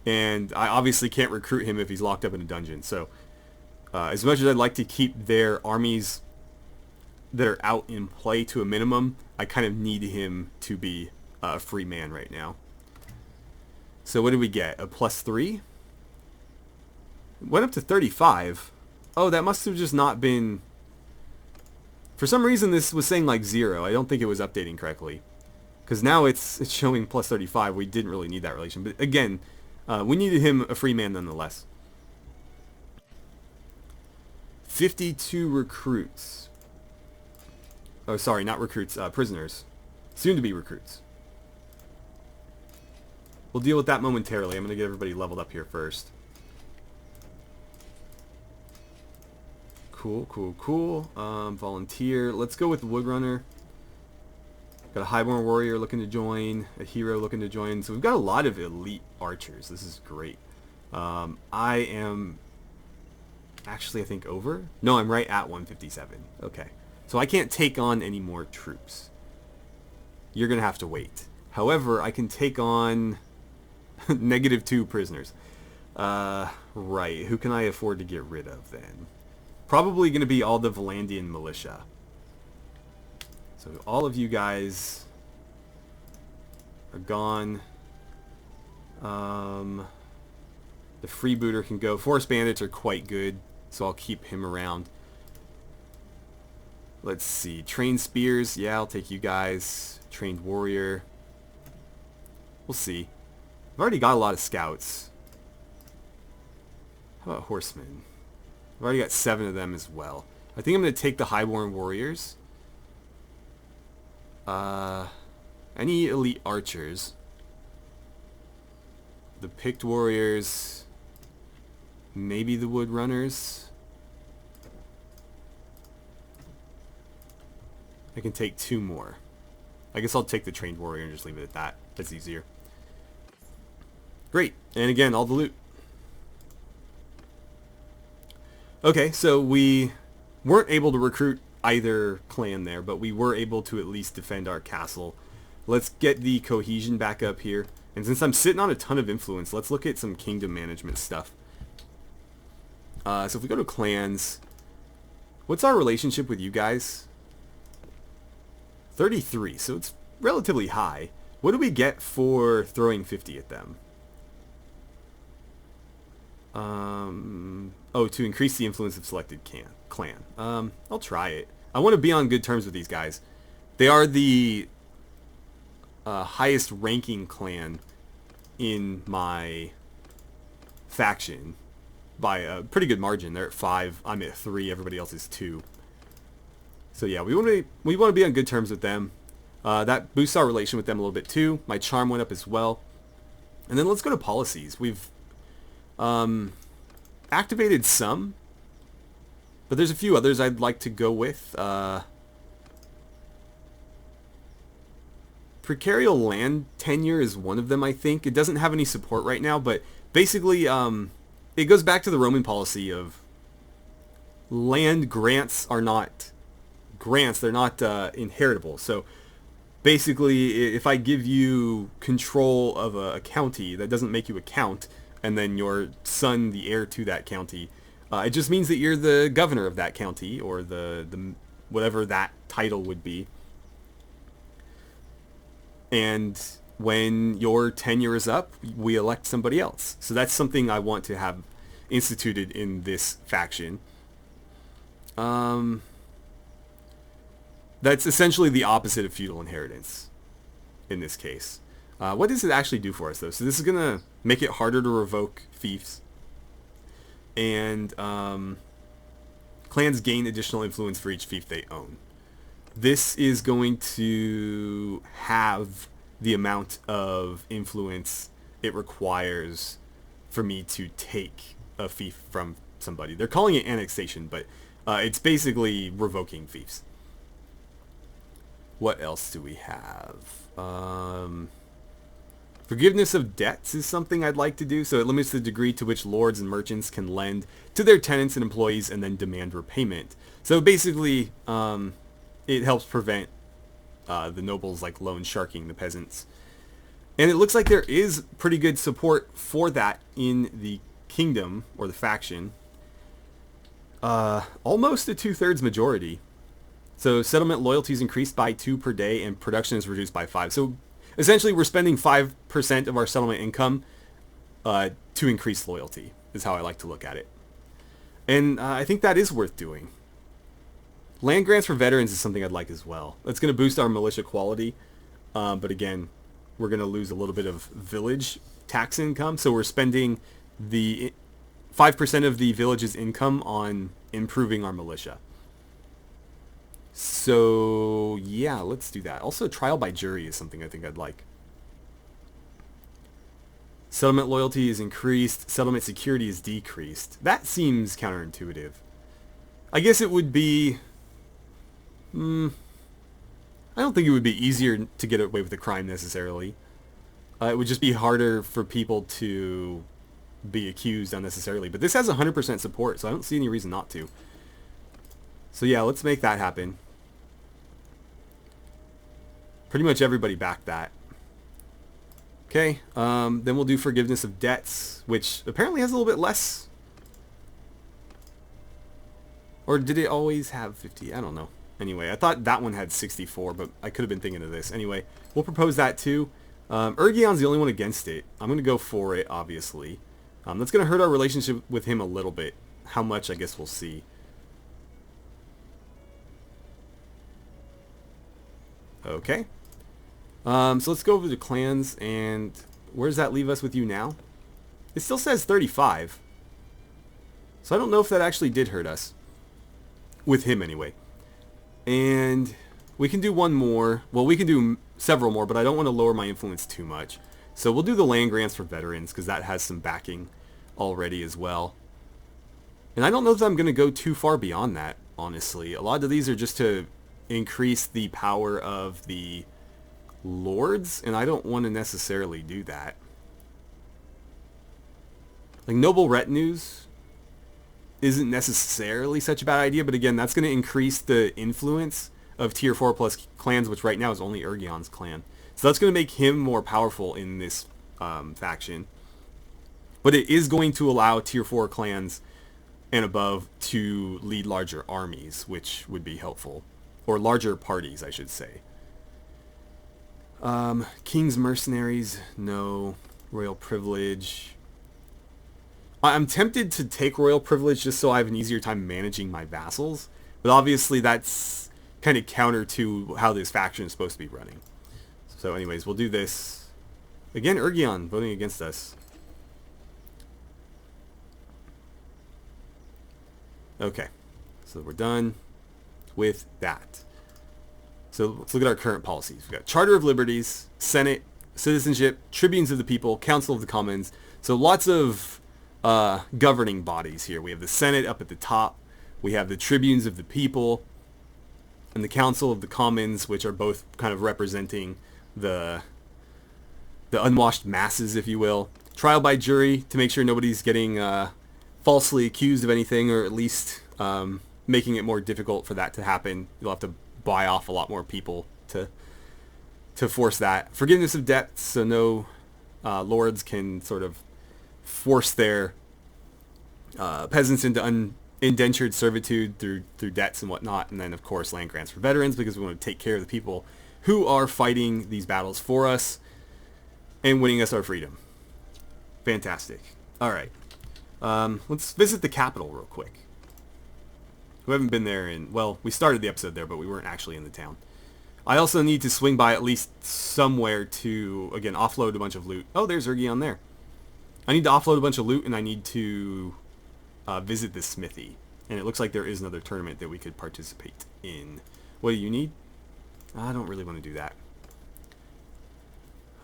And I obviously can't recruit him if he's locked up in a dungeon. So as much as I'd like to keep their armies that are out in play to a minimum, I kind of need him to be a free man right now. So what did we get? A +3? Went up to 35. Oh, that must have just not been... For some reason this was saying like 0. I don't think it was updating correctly. Because now it's showing plus 35. We didn't really need that relation. But again, we needed him a free man nonetheless. 52 recruits. Oh, sorry, not recruits. Prisoners. Soon to be recruits. We'll deal with that momentarily. I'm going to get everybody leveled up here first. Cool, cool, cool. Volunteer. Let's go with Woodrunner. Got a Highborn Warrior looking to join. A Hero looking to join. So we've got a lot of elite archers. This is great. I am actually, I think, over. No, I'm right at 157. Okay. So I can't take on any more troops. You're going to have to wait. However, I can take on -2 prisoners. Right. Who can I afford to get rid of then? Probably going to be all the Volandian militia. So all of you guys are gone. The freebooter can go. Forest bandits are quite good, so I'll keep him around. Let's see. Trained spears. Yeah, I'll take you guys. Trained warrior. We'll see. I've already got a lot of scouts. How about horsemen? I've already got 7 of them as well. I think I'm going to take the Highborn warriors. Any elite archers. The picked warriors. Maybe the wood runners. I can take 2 more. I guess I'll take the trained warrior and just leave it at that. That's easier. Great. And again, all the loot. Okay, so we weren't able to recruit either clan there, but we were able to at least defend our castle. Let's get the cohesion back up here. And since I'm sitting on a ton of influence, let's look at some kingdom management stuff. So if we go to clans, what's our relationship with you guys? 33, so it's relatively high. What do we get for throwing 50 at them? Oh, to increase the influence of selected clan. I'll try it. I want to be on good terms with these guys. They are the highest ranking clan in my faction by a pretty good margin. They're at 5. I'm at 3. Everybody else is 2. So yeah, we want to be on good terms with them. That boosts our relation with them a little bit too. My charm went up as well. And then let's go to policies. We've activated some, but there's a few others I'd like to go with. Precarial land tenure is one of them, I think. It doesn't have any support right now, but basically it goes back to the Roman policy of land grants are not grants. They're not inheritable. So basically, if I give you control of a county, that doesn't make you a count, and then your son, the heir to that county, it just means that you're the governor of that county, or the whatever that title would be. And when your tenure is up, we elect somebody else. So that's something I want to have instituted in this faction. That's essentially the opposite of feudal inheritance in this case. What does it actually do for us, though? So this is going to make it harder to revoke fiefs. And clans gain additional influence for each fief they own. This is going to have the amount of influence it requires for me to take a fief from somebody. They're calling it annexation, but it's basically revoking fiefs. What else do we have? Forgiveness of debts is something I'd like to do. So it limits the degree to which lords and merchants can lend to their tenants and employees and then demand repayment. So basically, it helps prevent the nobles like loan sharking the peasants. And it looks like there is pretty good support for that in the kingdom, or the faction. Almost a 2/3 majority. So settlement loyalty is increased by 2 per day, and production is reduced by 5. So essentially, we're spending 5% of our settlement income to increase loyalty, is how I like to look at it. And I think that is worth doing. Land grants for veterans is something I'd like as well. That's going to boost our militia quality. But again, we're going to lose a little bit of village tax income. So we're spending the 5% of the village's income on improving our militia. So yeah, let's do that. Also, trial by jury is something I think I'd like. Settlement loyalty is increased. Settlement security is decreased. That seems counterintuitive. I guess it would be... I don't think it would be easier to get away with a crime necessarily. It would just be harder for people to be accused unnecessarily. But this has 100% support, so I don't see any reason not to. So yeah, let's make that happen. Pretty much everybody backed that. Okay, then we'll do forgiveness of debts, which apparently has a little bit less. Or did it always have 50? I don't know. Anyway, I thought that one had 64, but I could have been thinking of this. Anyway, we'll propose that too. Ergion's the only one against it. I'm going to go for it, obviously. That's going to hurt our relationship with him a little bit. How much, I guess we'll see. Okay. So let's go over to clans, and where does that leave us with you now? It still says 35. So I don't know if that actually did hurt us. With him, anyway. And we can do one more. Well, we can do several more, but I don't want to lower my influence too much. So we'll do the land grants for veterans, because that has some backing already as well. And I don't know if I'm going to go too far beyond that, honestly. A lot of these are just to increase the power of the lords, and I don't want to necessarily do that. Like, noble retinues isn't necessarily such a bad idea, but again, that's going to increase the influence of tier 4 plus clans, which right now is only Ergion's clan. So that's going to make him more powerful in this faction. But it is going to allow tier 4 clans and above to lead larger armies, which would be helpful. Or larger parties, I should say. King's Mercenaries, no. Royal Privilege. I'm tempted to take Royal Privilege just so I have an easier time managing my vassals. But obviously that's kind of counter to how this faction is supposed to be running. So anyways, we'll do this. Again, Ergion voting against us. Okay, so we're done with that. So let's look at our current policies. We've got Charter of Liberties, Senate, Citizenship, Tribunes of the People, Council of the Commons. So lots of governing bodies here. We have the Senate up at the top. We have the Tribunes of the People and the Council of the Commons, which are both kind of representing the unwashed masses, if you will. Trial by jury to make sure nobody's getting falsely accused of anything, or at least making it more difficult for that to happen. You'll have to buy off a lot more people to force that. Forgiveness of debts, so no lords can sort of force their peasants into indentured servitude through debts and whatnot. And then, of course, land grants for veterans, because we want to take care of the people who are fighting these battles for us and winning us our freedom. Fantastic. All right. Let's visit the capital real quick. We haven't been there in... Well, we started the episode there, but we weren't actually in the town. I also need to swing by at least somewhere to, again, offload a bunch of loot. Oh, there's Ergion there. I need to offload a bunch of loot, and I need to visit the smithy. And it looks like there is another tournament that we could participate in. What do you need? I don't really want to do that.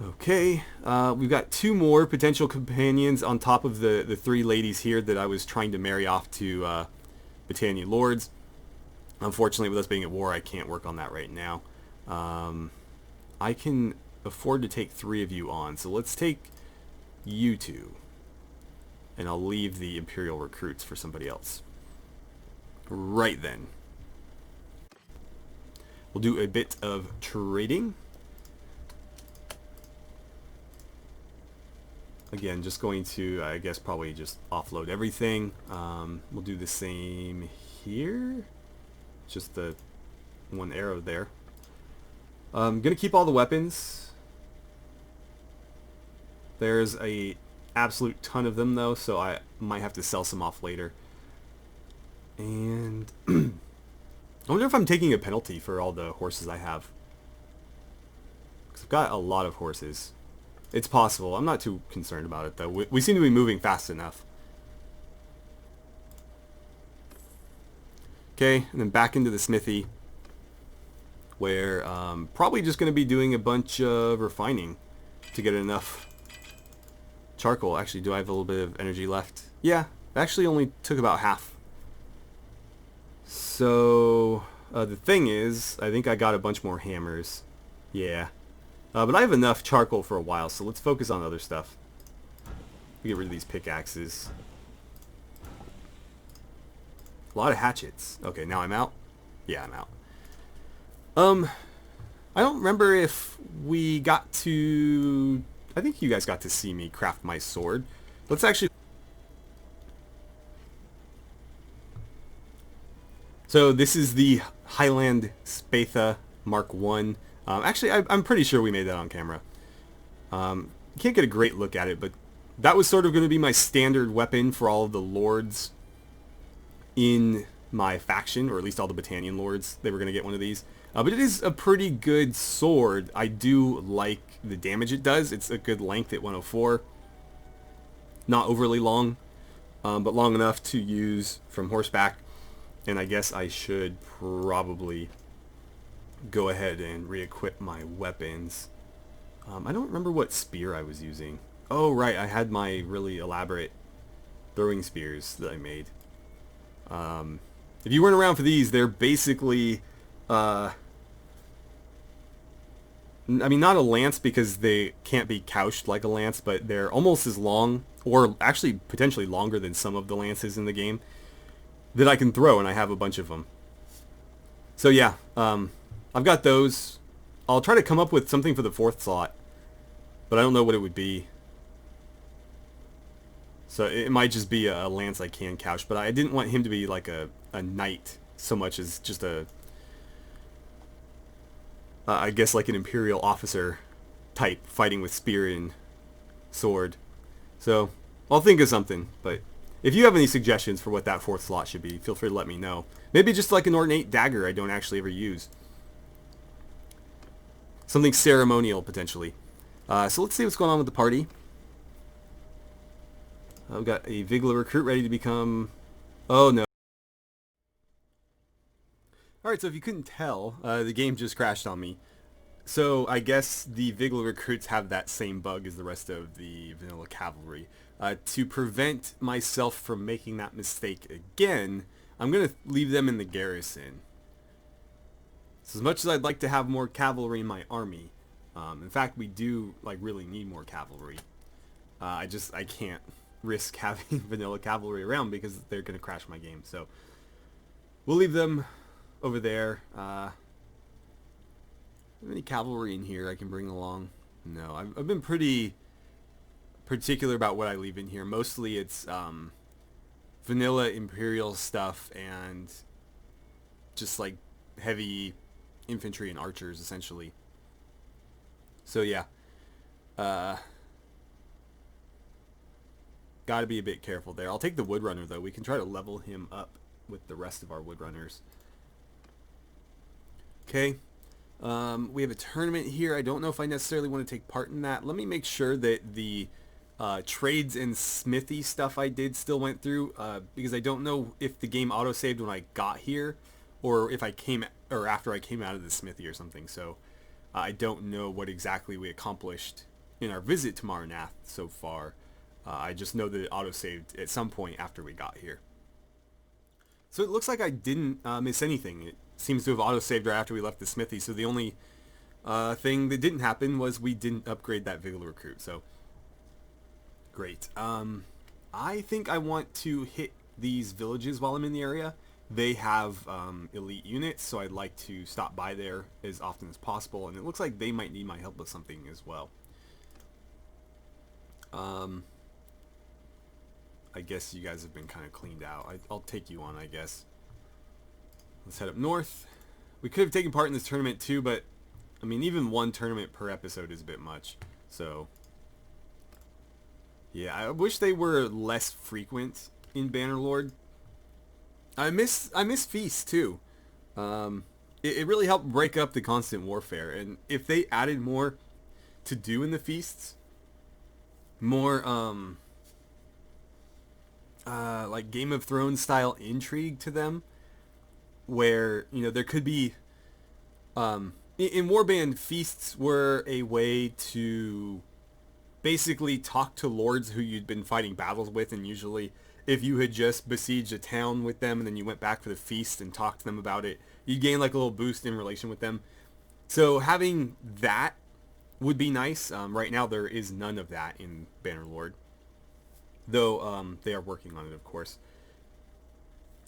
Okay, we've got 2 more potential companions on top of the 3 ladies here that I was trying to marry off to Battanian Lords. Unfortunately, with us being at war, I can't work on that right now. I can afford to take 3 of you on, so let's take you 2. And I'll leave the Imperial recruits for somebody else. Right then. We'll do a bit of trading. Again, just going to, I guess, probably just offload everything. We'll do the same here. Just the 1 arrow there. I'm going to keep all the weapons. There's a absolute ton of them, though, so I might have to sell some off later. And I wonder if I'm taking a penalty for all the horses I have. 'Cause I've got a lot of horses. It's possible. I'm not too concerned about it, though. We seem to be moving fast enough. Okay, and then back into the smithy, where probably just going to be doing a bunch of refining to get enough charcoal. Actually, do I have a little bit of energy left? Yeah, it actually only took about half. So, the thing is, I think I got a bunch more hammers. Yeah. But I have enough charcoal for a while, so let's focus on other stuff. Get rid of these pickaxes. A lot of hatchets. Okay, now I'm out? Yeah, I'm out. I don't remember if we got to... I think you guys got to see me craft my sword. Let's actually... So this is the Highland Spatha Mark 1. Actually, I'm pretty sure we made that on camera. You can't get a great look at it, but that was sort of going to be my standard weapon for all of the lords in my faction, or at least all the Battanian lords. They were going to get one of these. But it is a pretty good sword. I do like the damage it does. It's a good length at 104. Not overly long, but long enough to use from horseback. And I guess I should probably go ahead and re-equip my weapons. I don't remember what spear I was using. Oh, right. I had my really elaborate throwing spears that I made. If you weren't around for these, they're basically... I mean, not a lance because they can't be couched like a lance, but they're almost as long, or actually potentially longer than some of the lances in the game, that I can throw, and I have a bunch of them. So yeah, I've got those. I'll try to come up with something for the 4th slot, but I don't know what it would be. So it might just be a lance I can couch, but I didn't want him to be like a knight so much as just a... I guess like an imperial officer type fighting with spear and sword. So I'll think of something, but if you have any suggestions for what that 4th slot should be, feel free to let me know. Maybe just like an ornate dagger I don't actually ever use. Something ceremonial, potentially. So let's see what's going on with the party. I've got a Vigla recruit ready to become... Oh no. Alright, so if you couldn't tell, the game just crashed on me. So I guess the Vigla recruits have that same bug as the rest of the vanilla cavalry. To prevent myself from making that mistake again, I'm going to leave them in the garrison. So as much as I'd like to have more cavalry in my army, in fact we do like really need more cavalry, I can't risk having vanilla cavalry around because they're going to crash my game. So we'll leave them over there. Any cavalry in here I can bring along? No, I've been pretty particular about what I leave in here. Mostly it's vanilla imperial stuff and just like heavy infantry and archers essentially. So yeah, gotta be a bit careful there. I'll take the woodrunner though. We can try to level him up with the rest of our woodrunners. Okay. We have a tournament here. I don't know if I necessarily want to take part in that. Let me make sure that the trades and smithy stuff I did still went through, because I don't know if the game auto-saved when I got here or if I came or after I came out of the smithy or something. So I don't know what exactly we accomplished in our visit to Marnath so far. I just know that it auto-saved at some point after we got here. So it looks like I didn't miss anything. It seems to have auto-saved right after we left the smithy, so the only thing that didn't happen was we didn't upgrade that Vigla recruit, so great. I think I want to hit these villages while I'm in the area. They have elite units, so I'd like to stop by there as often as possible, and it looks like they might need my help with something as well. I guess you guys have been kind of cleaned out. I'll take you on, I guess. Let's head up north. We could have taken part in this tournament too, but I mean, even one tournament per episode is a bit much. So yeah, I wish they were less frequent in Bannerlord. I miss feasts too. It really helped break up the constant warfare, and if they added more to do in the feasts. More like Game of Thrones style intrigue to them, where there could be in Warband, feasts were a way to basically talk to lords who you'd been fighting battles with, and usually if you had just besieged a town with them and then you went back for the feast and talked to them about it, you gain like a little boost in relation with them. So having that would be nice. Right now there is none of that in Bannerlord, though they are working on it, of course.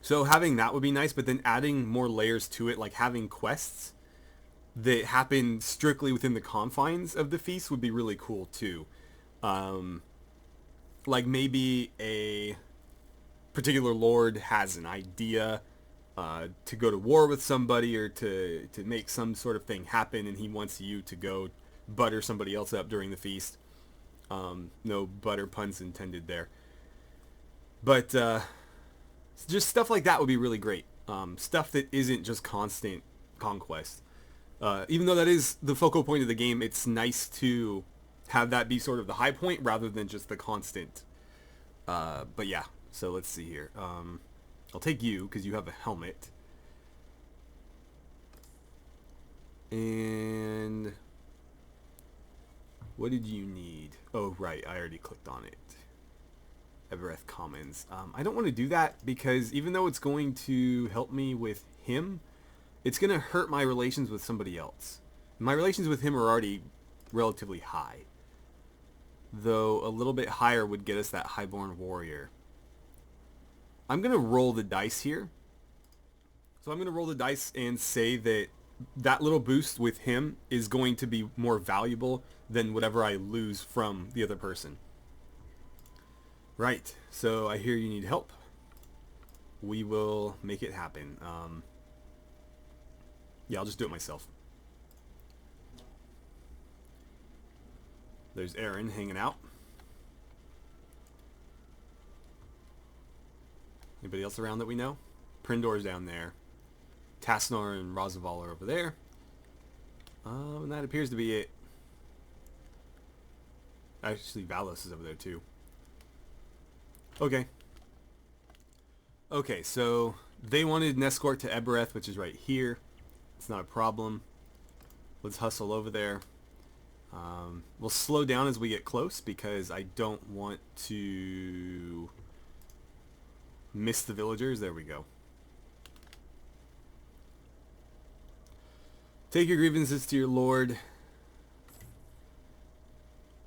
So having that would be nice, but then adding more layers to it, like having quests that happen strictly within the confines of the feast would be really cool too. Like maybe a particular lord has an idea to go to war with somebody, or to make some sort of thing happen, and he wants you to go butter somebody else up during the feast. No butter puns intended there. But just stuff like that would be really great. Stuff that isn't just constant conquest. Even though that is the focal point of the game, it's nice to have that be sort of the high point rather than just the constant. But yeah, so let's see here. I'll take you because you have a helmet. And what did you need? Oh, right, I already clicked on it. Evereth Commons. I don't want to do that because even though it's going to help me with him, it's going to hurt my relations with somebody else. My relations with him are already relatively high, though a little bit higher would get us that Highborn Warrior. I'm going to roll the dice here. So I'm going to roll the dice and say that that little boost with him is going to be more valuable than whatever I lose from the other person. Right, so I hear you need help. We will make it happen. Yeah, I'll just do it myself. There's Aaron hanging out. Anybody else around that we know? Prindor's down there. Tasnor and Rozaval are over there. And that appears to be it. Actually, Valos is over there too. Okay. Okay, so they wanted an escort to Ebereth, which is right here. It's not a problem. Let's hustle over there. We'll slow down as we get close because I don't want to miss the villagers. There we go. Take your grievances to your lord.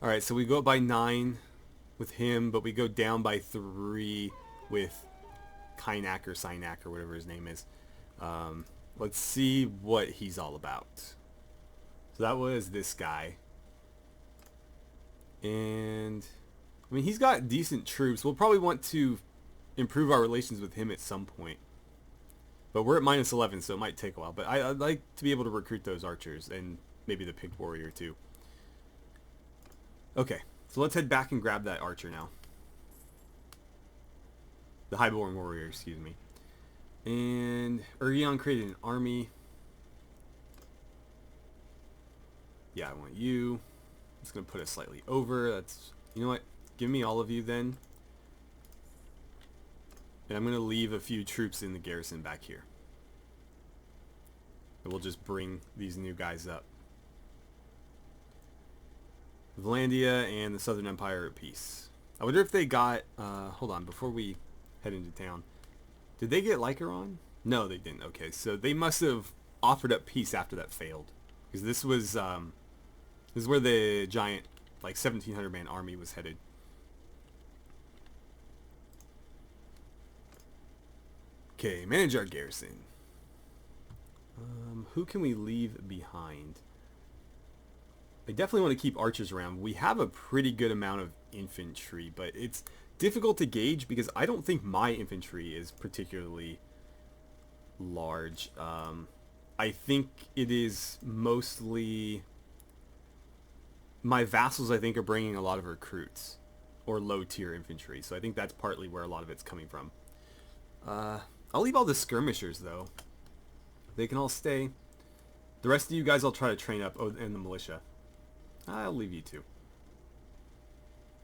Alright, so we go up by 9 with him, but we go down by 3 with Kynak or Synak or whatever his name is. Let's see what he's all about. So that was this guy. And I mean, he's got decent troops. We'll probably want to improve our relations with him at some point. But we're at minus 11, so it might take a while. But I'd like to be able to recruit those archers, and maybe the picked warrior too. Okay, so let's head back and grab that archer now. The highborn warrior, excuse me. And Urgion created an army. Yeah, I want you. I'm just going to put it slightly over. That's, you know what? Give me all of you then. And I'm going to leave a few troops in the garrison back here. And we'll just bring these new guys up. Valandia and the Southern Empire are at peace. I wonder if they got... hold on, before we head into town. Did they get Lycaron? No, they didn't. Okay, so they must have offered up peace after that failed. Because this was... this is where the giant, like, 1,700-man army was headed. Okay, manage our garrison. Who can we leave behind? I definitely want to keep archers around. We have a pretty good amount of infantry, but it's difficult to gauge because I don't think my infantry is particularly large. I think it is mostly... My vassals, I think, are bringing a lot of recruits or low-tier infantry, so I think that's partly where a lot of it's coming from. I'll leave all the skirmishers, though. They can all stay. The rest of you guys I'll try to train up, and the militia. I'll leave you two.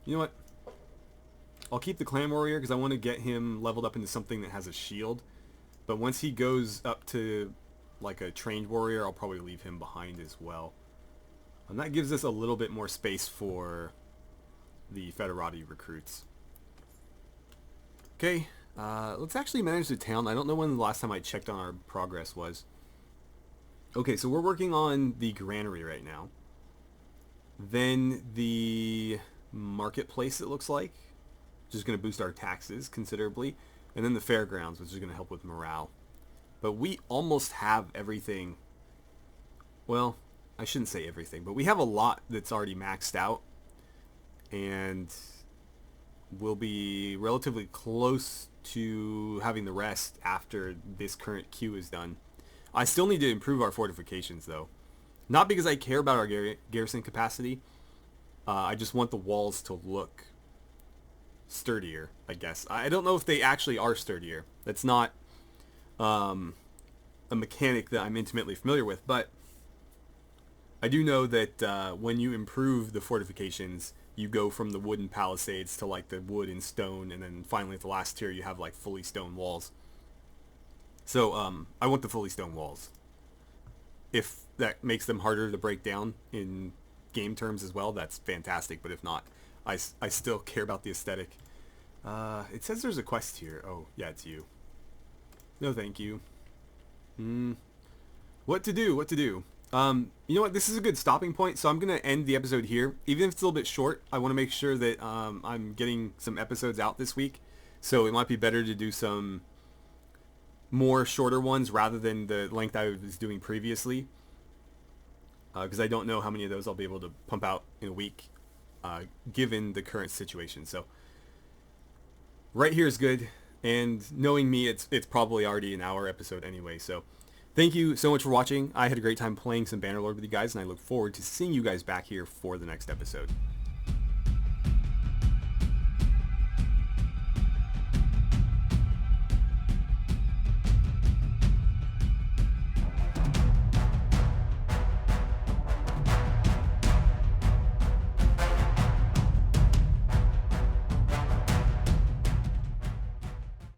You know what? I'll keep the Clan Warrior because I want to get him leveled up into something that has a shield. But once he goes up to like a trained warrior, I'll probably leave him behind as well. And that gives us a little bit more space for the Federati recruits. Okay, let's actually manage the town. I don't know when the last time I checked on our progress was. Okay, so we're working on the granary right now. Then the marketplace, it looks like, which is going to boost our taxes considerably. And then the fairgrounds, which is going to help with morale. But we almost have everything. Well, I shouldn't say everything, but we have a lot that's already maxed out. And we'll be relatively close to having the rest after this current queue is done. I still need to improve our fortifications, though. Not because I care about our garrison capacity. I just want the walls to look sturdier, I guess. I don't know if they actually are sturdier. That's not a mechanic that I'm intimately familiar with, but I do know that when you improve the fortifications, you go from the wooden palisades to like the wood and stone, and then finally at the last tier you have like fully stone walls. So I want the fully stone walls. If that makes them harder to break down in game terms as well, that's fantastic. But if not, I still care about the aesthetic. It says there's a quest here. Oh, yeah, it's you. No, thank you. What to do? What to do? You know what? This is a good stopping point, so I'm going to end the episode here. Even if it's a little bit short, I want to make sure that I'm getting some episodes out this week. So it might be better to do some more shorter ones rather than the length I was doing previously. Because I don't know how many of those I'll be able to pump out in a week, given the current situation. So right here is good. And knowing me, it's probably already an hour episode anyway. So thank you so much for watching. I had a great time playing some Bannerlord with you guys, and I look forward to seeing you guys back here for the next episode.